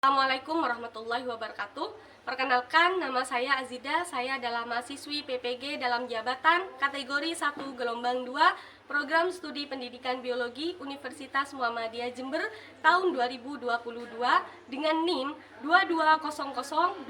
Assalamualaikum warahmatullahi wabarakatuh. Perkenalkan, nama saya Azida. Saya adalah mahasiswi PPG dalam jabatan kategori 1 gelombang 2 Program Studi Pendidikan Biologi Universitas Muhammadiyah Jember tahun 2022 dengan NIM 220029111076.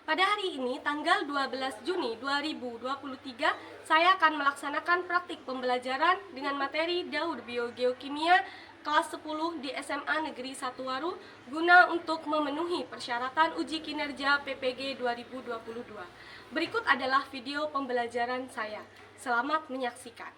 Pada hari ini, tanggal 12 Juni 2023, saya akan melaksanakan praktik pembelajaran dengan materi Daur Biogeokimia kelas 10 di SMA Negeri 1 Waru guna untuk memenuhi persyaratan uji kinerja PPG 2022. Berikut adalah video pembelajaran saya. Selamat menyaksikan.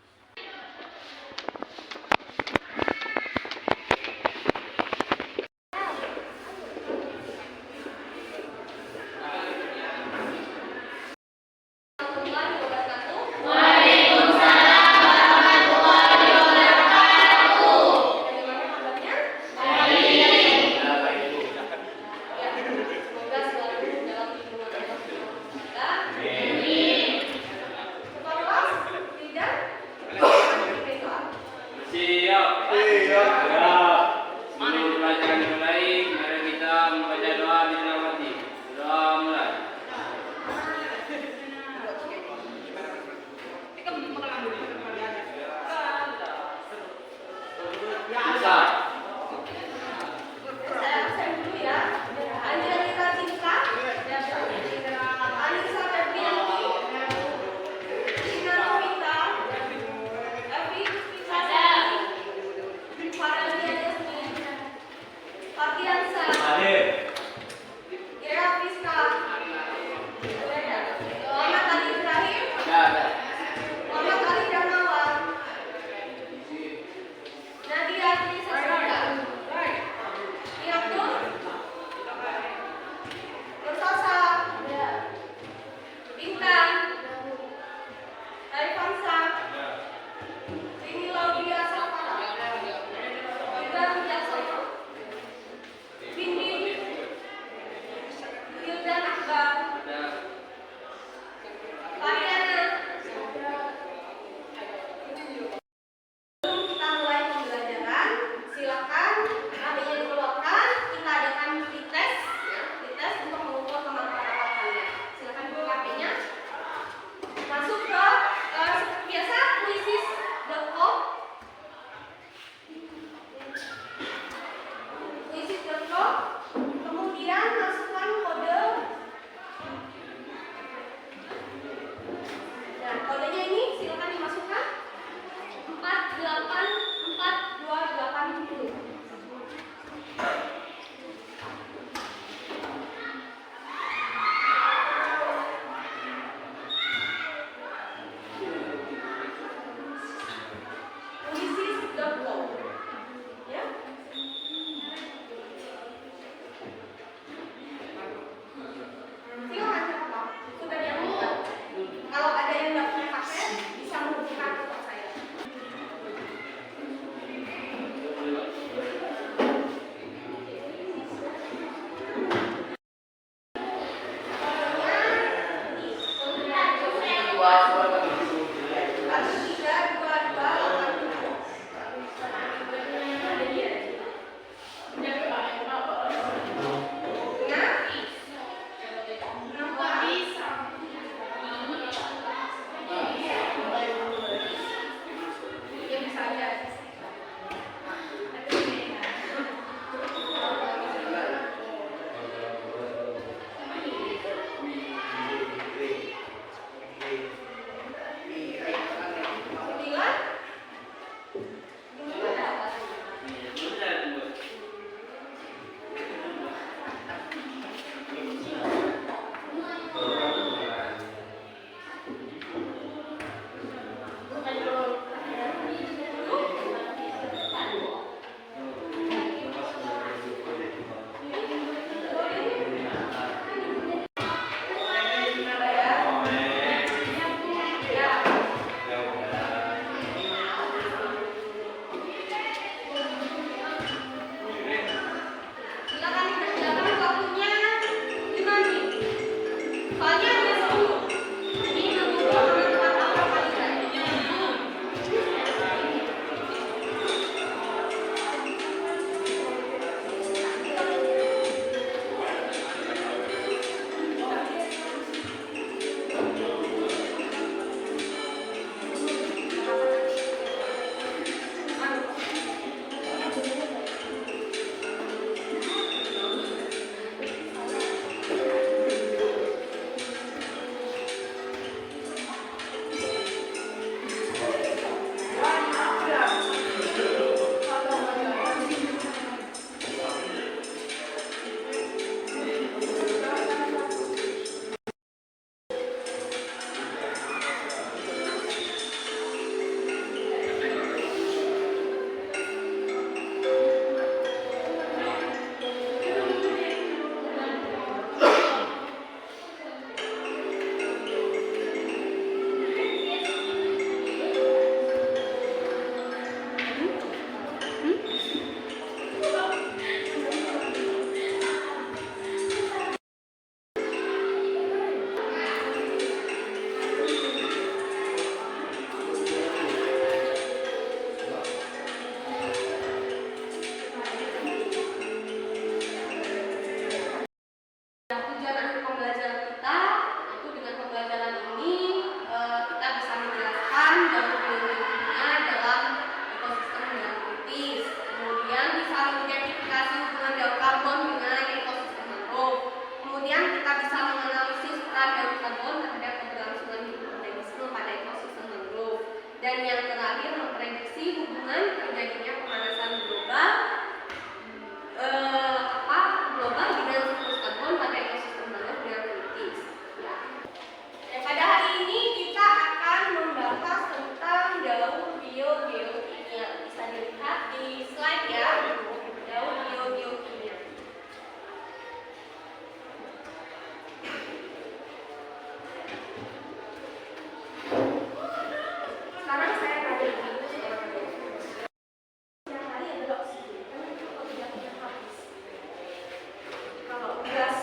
gas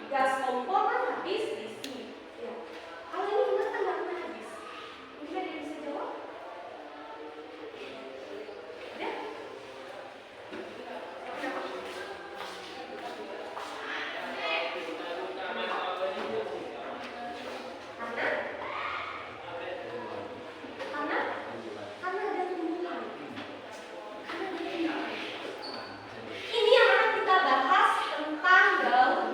gas kompor kan habis diisi. Ya. Kalau ini ingat kan nggak pernah habis. Mungkin ada yang bisa jawab? Ada? Kenapa? Karena ada tumbuhan. Ini yang akan kita bahas tentang daun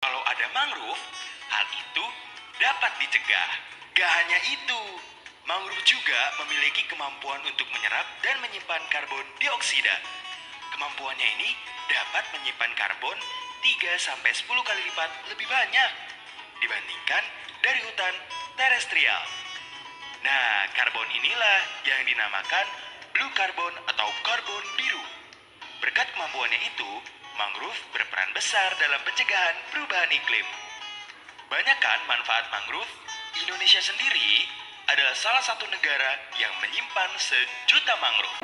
Kalau ada mangrove, hal itu dapat dicegah. Gak hanya itu, mangrove juga memiliki kemampuan untuk menyerap dan menyimpan karbon dioksida. Kemampuannya ini dapat menyimpan karbon 3-10 kali lipat lebih banyak dibandingkan dari hutan terestrial. Nah, karbon inilah yang dinamakan blue carbon atau karbon biru. Berkat kemampuannya itu, mangrove berperan besar dalam pencegahan perubahan iklim. Banyak kan manfaat mangrove? Indonesia sendiri adalah salah satu negara yang menyimpan sejuta mangrove.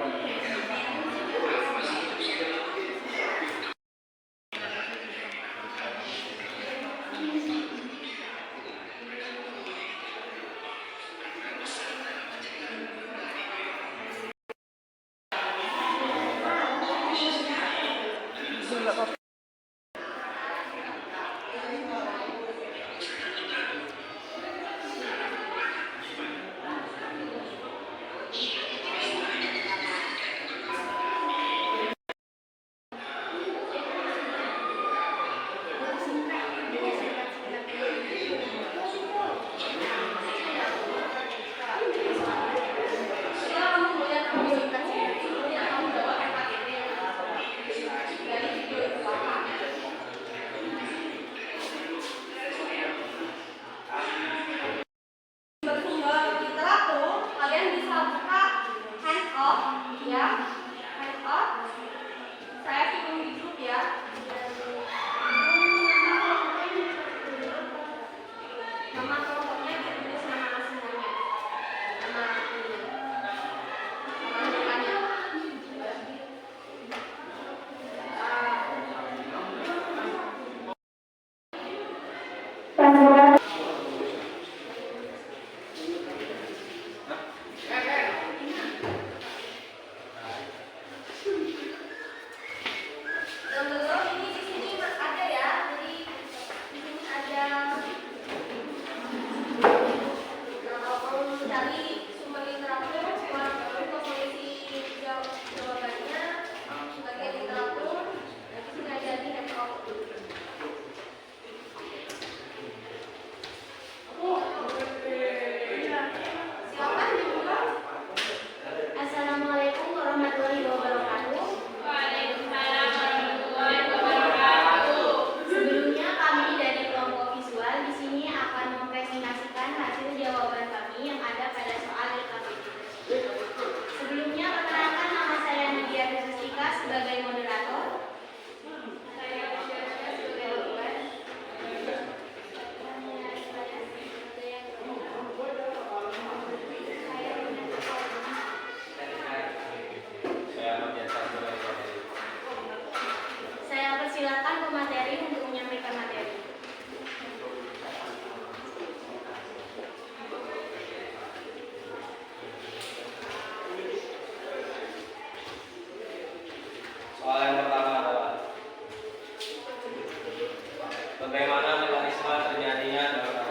Bagaimana mekanisme terjadinya dalam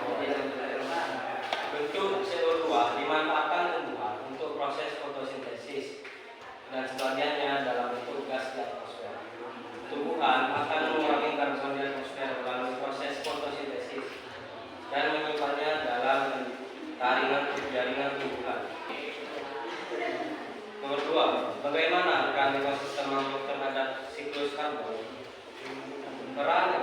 bentuk CO2 dimanfaatkan tumbuhan untuk proses fotosintesis dan sebagiannya dalam bentuk gas di atmosfer. Tumbuhan akan mengurangi karbon di atmosfer melalui proses fotosintesis dan menyimpannya dalam jaringan tumbuhan. Nomor 2, bagaimana peran ekosistem mangrove terhadap siklus karbon? Peran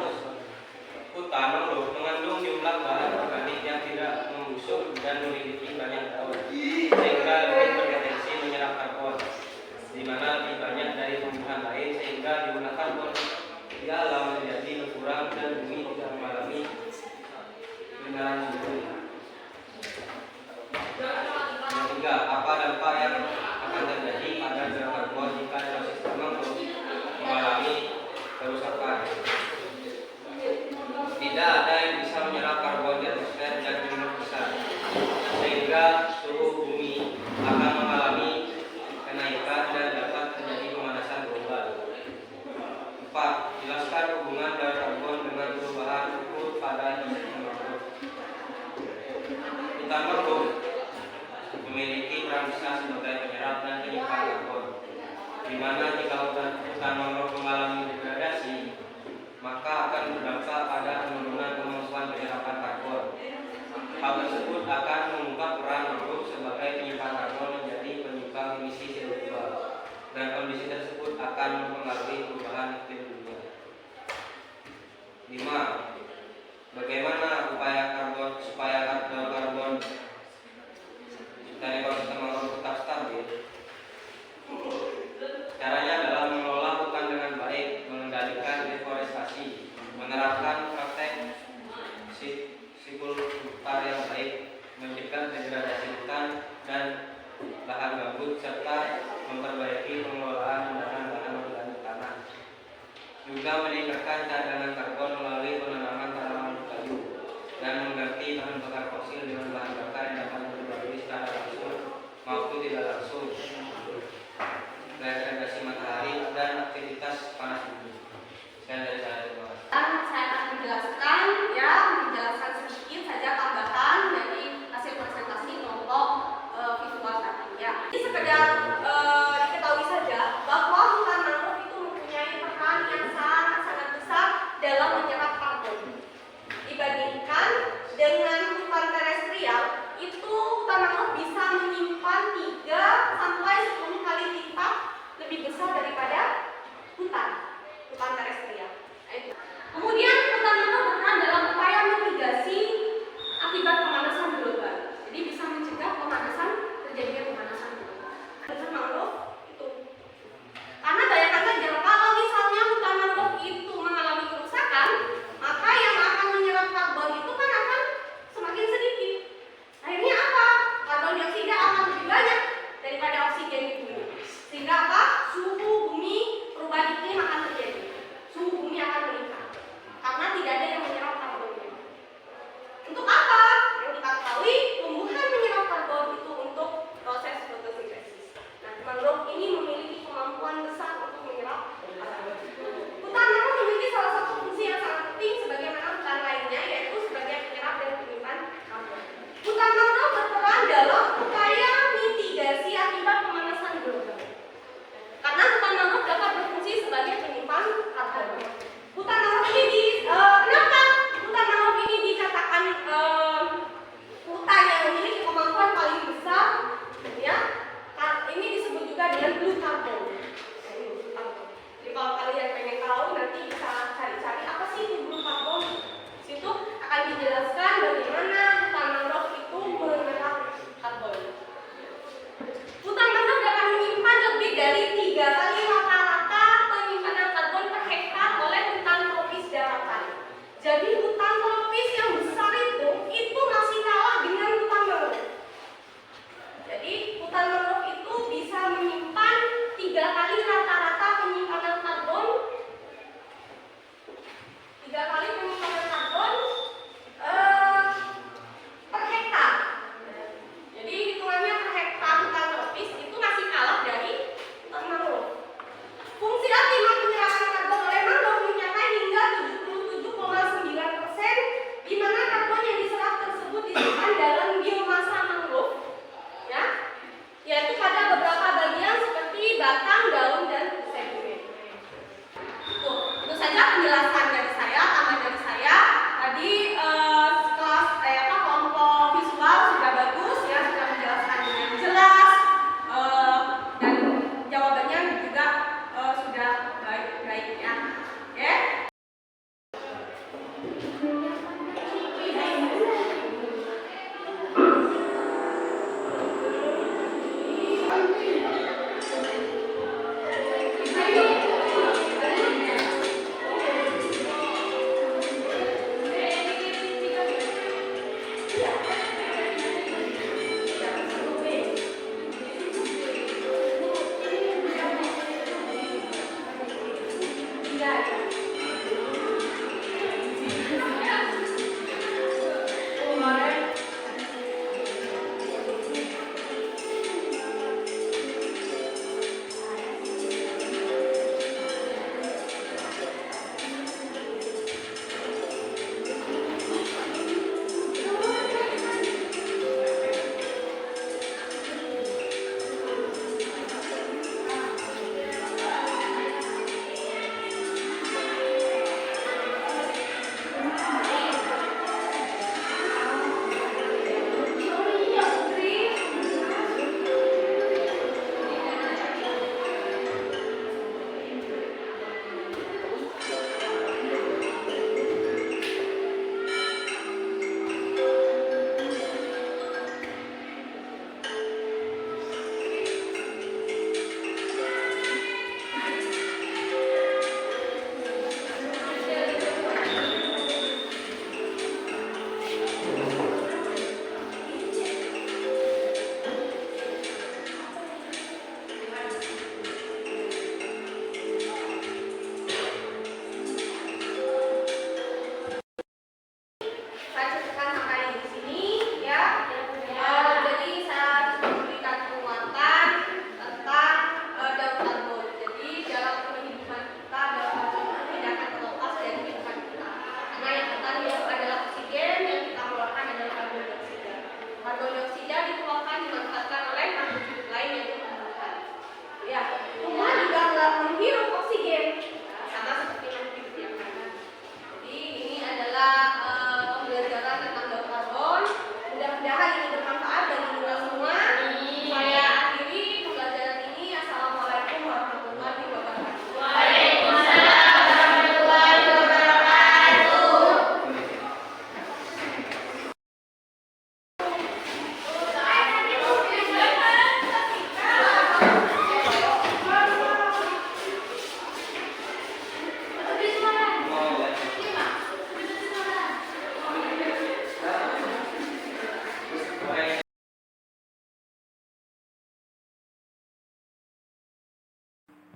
hutan mangrove mengandung jumlah bahan organik yang tidak membusuk dan memiliki banyak daun, sehingga lebih berpotensi menyerap karbon, di mana lebih banyak dari di mana jika hutan mangrove mengalami degradasi, maka akan berdampak pada penurunan kemampuan penyerapan karbon. Hal tersebut akan mengungkap peran mangrove sebagai penyimpan karbon menjadi penyumbang emisi CO2, dan kondisi tersebut akan mempengaruhi perubahan iklim dunia. 5. Bagaimana supaya karbon dari ekosistem mangrove tetap stabil? Caranya adalah mengelola hutan dengan baik, mengendalikan deforestasi, menerapkan praktek silvicultura yang baik, mencegah degradasi hutan dan lahan gambut, serta memperbaiki pengelolaan bahan-bahan organik tanah. Juga meningkatkan cadangan karbon melalui penanaman tanaman kayu dan mengganti bahan bakar fosil dengan bahan bakar yang dapat diperbarui secara langsung maupun tidak langsung, radiasi matahari dan aktivitas panas bumi. Sekian dari saya, terima kasih. Saya akan menjelaskan sedikit saja tambahan dari hasil presentasi kelompok visual tadi ya. Ini sekedar diketahui saja bahwa hutan mangrove itu mempunyai peran yang sangat besar dalam menyerap karbon. Dibandingkan dengan hutan terestrial, itu hutan mangrove bisa menyimpan 3 sampai 10 kali lipat lebih besar daripada hutan terestrial. Kemudian hutan mangrove berperan dalam upaya mitigasi akibat pemanasan global. Jadi bisa mencegah terjadinya pemanasan global.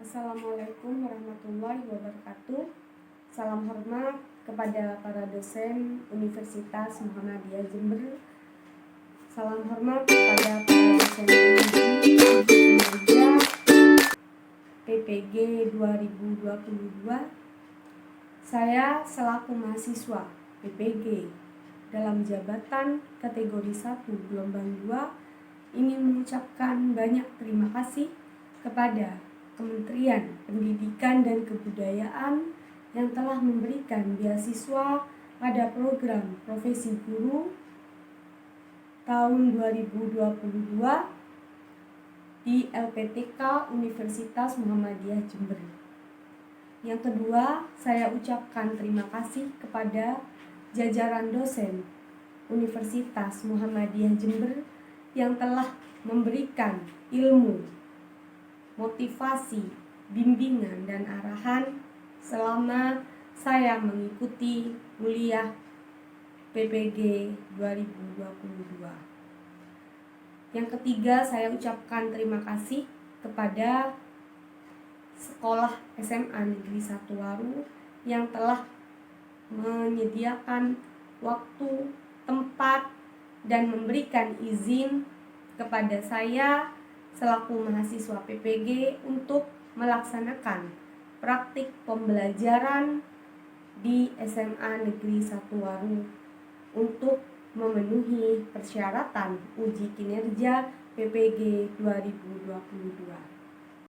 Assalamualaikum warahmatullahi wabarakatuh. Salam hormat kepada para dosen Universitas Muhammadiyah Jember. Salam hormat kepada para dosen pengaji pengajar PPG 2022. Saya selaku mahasiswa PPG dalam jabatan kategori 1 gelombang 2 ingin mengucapkan banyak terima kasih kepada Kementerian Pendidikan dan Kebudayaan yang telah memberikan beasiswa pada program profesi guru tahun 2022 di LPTK Universitas Muhammadiyah Jember. Yang kedua, saya ucapkan terima kasih kepada jajaran dosen Universitas Muhammadiyah Jember yang telah memberikan ilmu, motivasi, bimbingan, dan arahan selama saya mengikuti kuliah PPG 2022. Yang ketiga, saya ucapkan terima kasih kepada Sekolah SMA Negeri 1 Waru yang telah menyediakan waktu, tempat, dan memberikan izin kepada saya selaku mahasiswa PPG untuk melaksanakan praktik pembelajaran di SMA Negeri 1 Waru untuk memenuhi persyaratan uji kinerja PPG 2022.